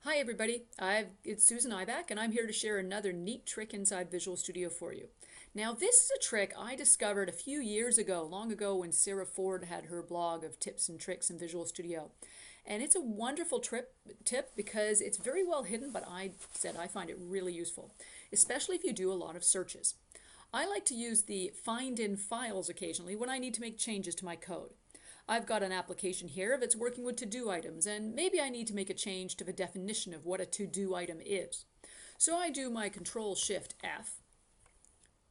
Hi everybody, it's Susan Ibach and I'm here to share another neat trick inside Visual Studio for you. Now this is a trick I discovered a few years ago, long ago when Sarah Ford had her blog of tips and tricks in Visual Studio. And it's a wonderful tip because it's very well hidden, but I find it really useful, especially if you do a lot of searches. I like to use the find in files occasionally when I need to make changes to my code. I've got an application here that's working with to-do items, and maybe I need to make a change to the definition of what a to-do item is. So I do my CTRL+SHIFT+F,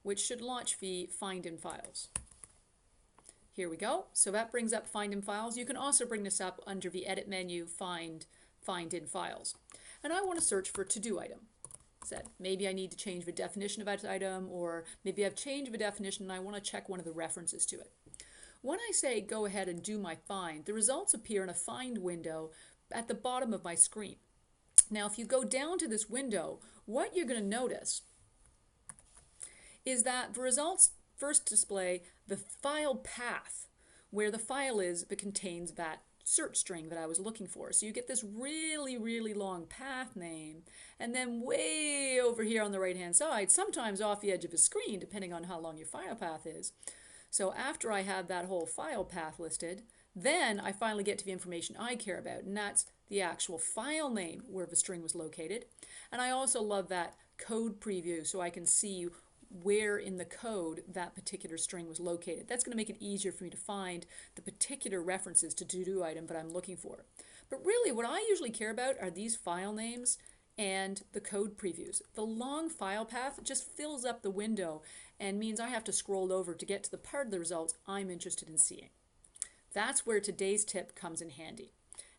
which should launch the Find in Files. Here we go. So that brings up Find in Files. You can also bring this up under the Edit menu, Find in Files. And I want to search for to-do item. Maybe I need to change the definition of that item, or maybe I've changed the definition and I want to check one of the references to it. When I say go ahead and do my find, the results appear in a find window at the bottom of my screen. Now if you go down to this window, what you're going to notice is that the results first display the file path, where the file is that contains that search string that I was looking for. So you get this really long path name, and then way over here on the right hand side, sometimes off the edge of the screen depending on how long your file path is. So after I have that whole file path listed, then I finally get to the information I care about, and that's the actual file name where the string was located. And I also love that code preview so I can see where in the code that particular string was located. That's going to make it easier for me to find the particular references to to-do item that I'm looking for. But really what I usually care about are these file names and the code previews. The long file path just fills up the window and means I have to scroll over to get to the part of the results I'm interested in seeing. That's where today's tip comes in handy.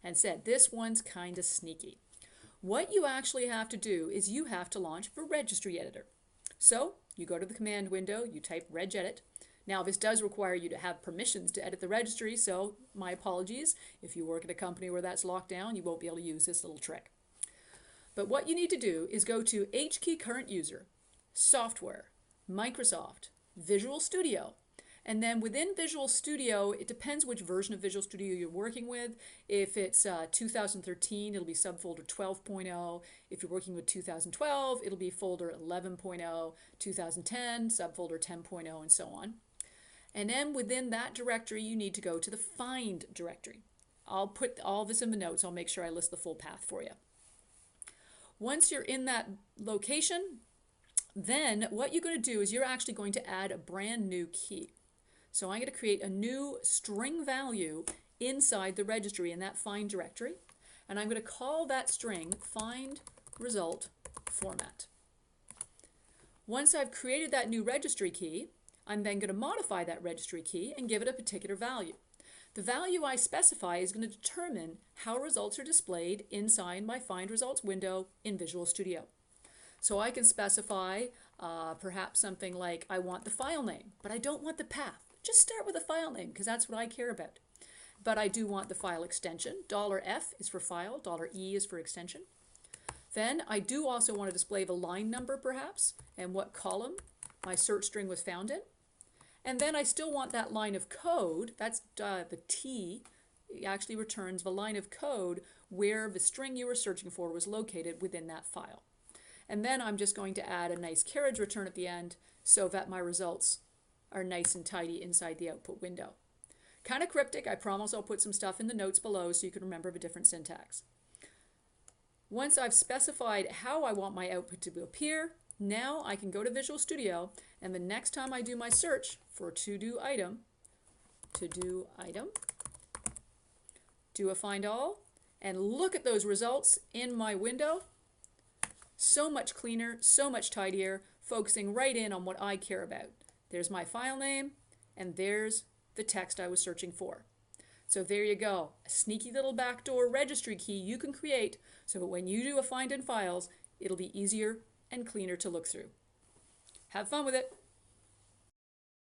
And this one's kind of sneaky. What you actually have to do is you have to launch the registry editor. So you go to the command window, you type regedit. Now this does require you to have permissions to edit the registry, so my apologies. If you work at a company where that's locked down, you won't be able to use this little trick. But what you need to do is go to HKey Current User, Software, Microsoft, Visual Studio, and then within Visual Studio, it depends which version of Visual Studio you're working with. If it's 2013, it'll be subfolder 12.0. If you're working with 2012, it'll be folder 11.0, 2010, subfolder 10.0, and so on. And then within that directory, you need to go to the Find directory. I'll put all this in the notes. I'll make sure I list the full path for you. Once you're in that location, then what you're going to do is you're actually going to add a brand new key. So I'm going to create a new string value inside the registry in that find directory, and I'm going to call that string find result format. Once I've created that new registry key, I'm then going to modify that registry key and give it a particular value. The value I specify is going to determine how results are displayed inside my Find Results window in Visual Studio. So I can specify perhaps something like I want the file name, but I don't want the path. Just start with the file name because that's what I care about. But I do want the file extension. $F is for file, $E is for extension. Then I do also want to display the line number perhaps and what column my search string was found in. And then I still want that line of code, that's the T, it actually returns the line of code where the string you were searching for was located within that file. And then I'm just going to add a nice carriage return at the end so that my results are nice and tidy inside the output window. Kind of cryptic, I promise I'll put some stuff in the notes below so you can remember the different syntax. Once I've specified how I want my output to appear, now I can go to Visual Studio, and the next time I do my search for to-do item, do a find all, and look at those results in my window. So much cleaner, so much tidier, focusing right in on what I care about. There's my file name, and there's the text I was searching for. So there you go, a sneaky little backdoor registry key you can create so that when you do a find in files, it'll be easier and cleaner to look through. Have fun with it.